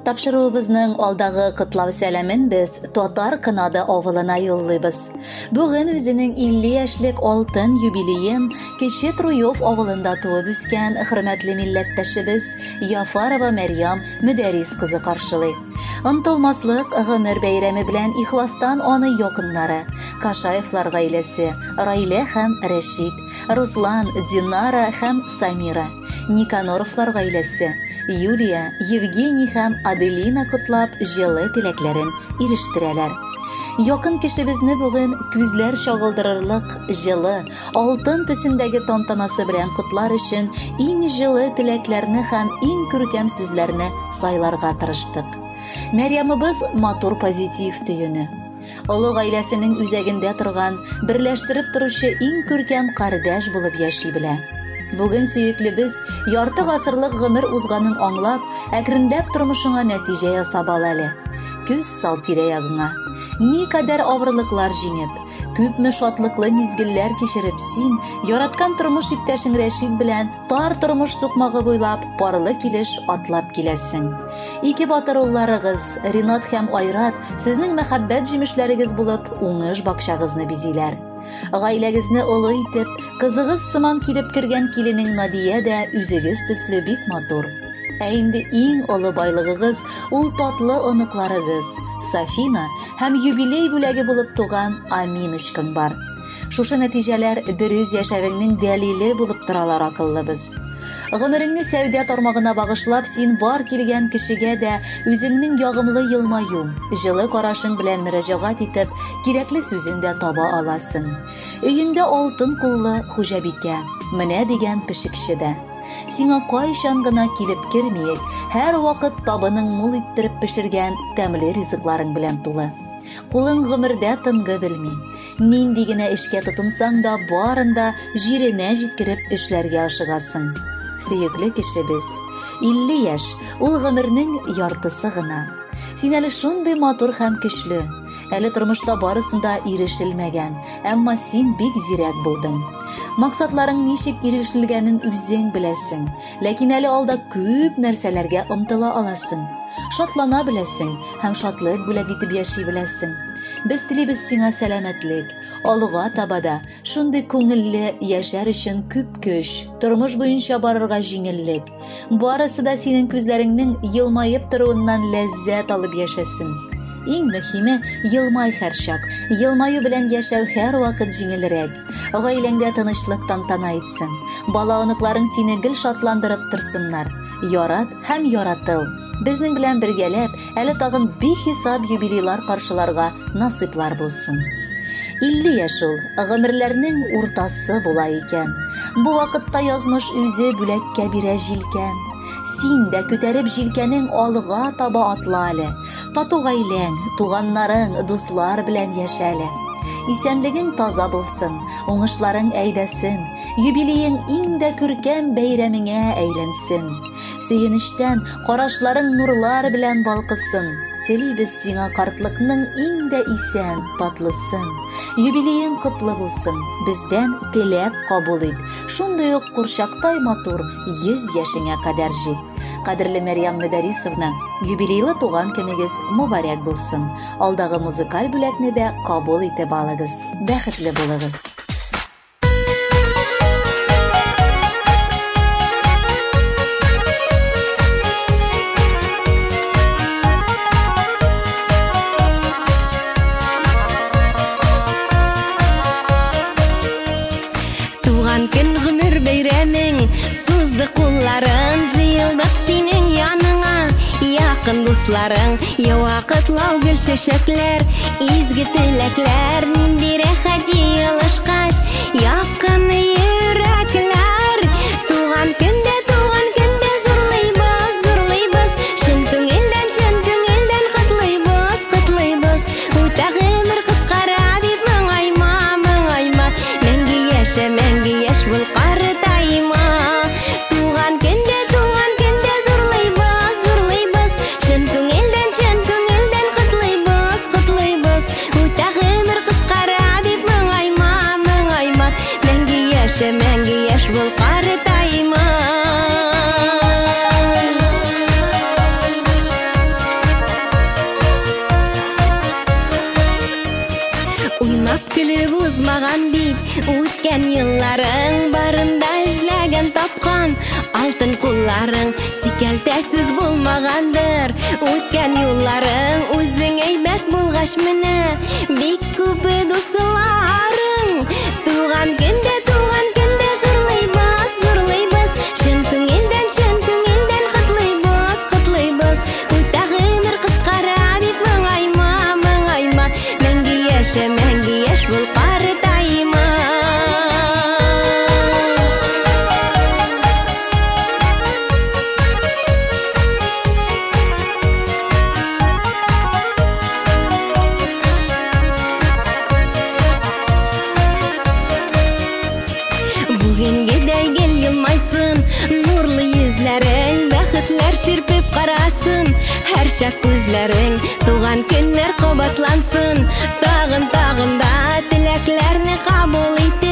Тапшыруыбызның алдагы кытлау сәламен без Татар Канада авылына юллыйбыз. Бүген үзенең 50 яшьлек алтын юбилеен Кече Труев авылында туып үскән хөрмәтле милләттәшебез Яфарова Мәрьям Мөдәрис кызы каршылый. Ынтылмаслык гомер бәйрәме белән ихластан аны якыннары, Кашаевлар гаиләсе, Раилә һәм Рәшид, Руслан, Динара һәм Самира, Никаноровлар гаиләсе, Юлия, Евгений һәм Аделина котлап җылы теләкләрен ирештерәләр. Якын кешебезне бүген күзләр чагылдырырлык җылы, алтын төсендәге тантанасы белән котлар өчен иң җылы теләкләрне һәм иң күркәм сүзләрне сайларга тырыштык. Мәрьямыбыз матур позитив төене. Олы гаиләсенең үзәгендә торган, берләштереп торучы иң күркәм кардәш булып яши белә. Бүген сөеклебез ярты гасырлык гомер узганын аңлап, әкренләп тормышыңа нәтиҗә ясап ал әле. Күз сал тирә-ягыңа. Никадәр авырлыклар җиңеп, күпме шатлыклы мизгелләр кичереп син, яраткан тормыш иптәшең Рәшид белән тар тормыш сукмагы буйлап парлы килеш атлап киләсең. Ике батыр улларыгыз, Ринат һәм Айрат, сезнең мәхәббәт җимешләрегез булып, уңыш бакчагызны бизиләр. Гаиләгезне олы итеп, кызыгыз сыман килеп кергән киленең Надия дә үзегез төсле бик матур. Ә инде иң олы байлыгыгыз ул татлы оныкларыгыз, Сафина һәм юбилей бүләге булып туган Аминочкаң бар. Шушы нәтиҗәләр дөрес яшәвеңнең дәлиле булып торалар акыллыбыз. Гомереңне сәүдә тармагына багышлап, син бар килгән кешегә дә үзеңнең ягымлы елмаю, җылы карашың белән мөрәҗәгать итеп, кирәкле сүзен дә таба аласың. Өендә алтын куллы хуҗабикә, менә дигән пешекче дә. Сиңа кайчан гына килеп кермиек, һәр вакыт табының мул иттереп пешергән тәмле ризыкларың белән тулы. Кулың гомердә тынгы белми. Нинди генә эшкә тотынсаң да, барында җиренә җиткереп эшләргә ашыгасың. Сөекле кешебез, 50 яшь, ул гомернең яртысы гына. Син әле шундый матур һәм көчле. Әле тормышта барысында ирешелмәгән, әмма син бик зирәк булдың. Максатларың ничек ирешелгәнен үзең беләсең, ләкин әле алда күп нәрсәләргә омтыла аласың. Шатлана беләсең һәм шатлык бүләк итеп яши беләсең. Без телибез сиңа сәламәтлек, алга табада шундый күңелле яшәр өчен күп көч, тормыш буенча барырга җиңеллек. Барысы да синең күзләреңнең елмаеп торуыннан ләззәт алып яшәсен. Иң мөһиме, елмай һәрчак. Елмаю белән яшәү һәр вакыт җиңелрәк. Гаиләңдә тынычлык тантана итсен. Бала-оныкларың сине гел шатландырып торсыннар. Ярат һәм яратыл. Безнең белән бергәләп, әле тагын бихисап юбилейлар каршыларга насыйплар булсын. 50 яшь ул, гомерләрнең уртасы була икән. Бу вакытта язмыш үзе бүләккә бирә җилкән. Син дә күтәреп җилкәнең алга таба атла әле. Тату гаиләң, туганнарың, дуслар белән яшә әле. Исәнлегең таза булсын, уңышларың әйдәсен, юбилеең иң дә күркәм бәйрәмеңә әйләнсен. Сөенештән карашларың нурлар белән балкысын. Телибез сиңа картлыкның иң дә исән, татлысын. Юбилеең котлы булсын, бездән теләк кабул ит. Шундый ук курчактай матур 100 яшеңә кадәр җит. Кадерле Мәрьям Мөдәрисовна, юбилейлы туган көнегез мөбарәк булсын. Алдагы музыкаль бүләкне дә кабул итеп алыгыз. Бәхетле булыгыз. Көн гомер бәйрәмең, сузды кулларың, җыелдык синең яныңа. Якын дусларың, ява котлау гөл чәчәкләр, изге теләкләр, нинди рәхәт җыелышкач, якын йөрәкләр. Туган көндә зурлыйбыз, зурлыйбыз, чын күңелдән котлыйбыз. Үтә гомер кыскара дип моңайма, мәңге яшә, мәңге яшь бул картайма. Туган көндә зурлыйбыз, чын күңелдән котлыйбыз. Үтә гомер кыскара дип моңайма, мәңге яшь бул картайма. Алтын тапқан, алтын қолларың Секелтәсіз болмағандыр Өткен юлларың Өзің әйбәт болғаш міні Бек көпі досыларың Туған күнде зырлайбыз Шын көңелден құтлайбыз Өтағы өмір қысқара деп мұңайма Мәңгі яш бұл қарытайма Бүгінгедей келгілмайсын Нұрлы езлерің Бәхітлер серпіп қарасын Әр шақ көзлерің Туған күнлер қобатлансын Тағын да тілеклерні қабыл ете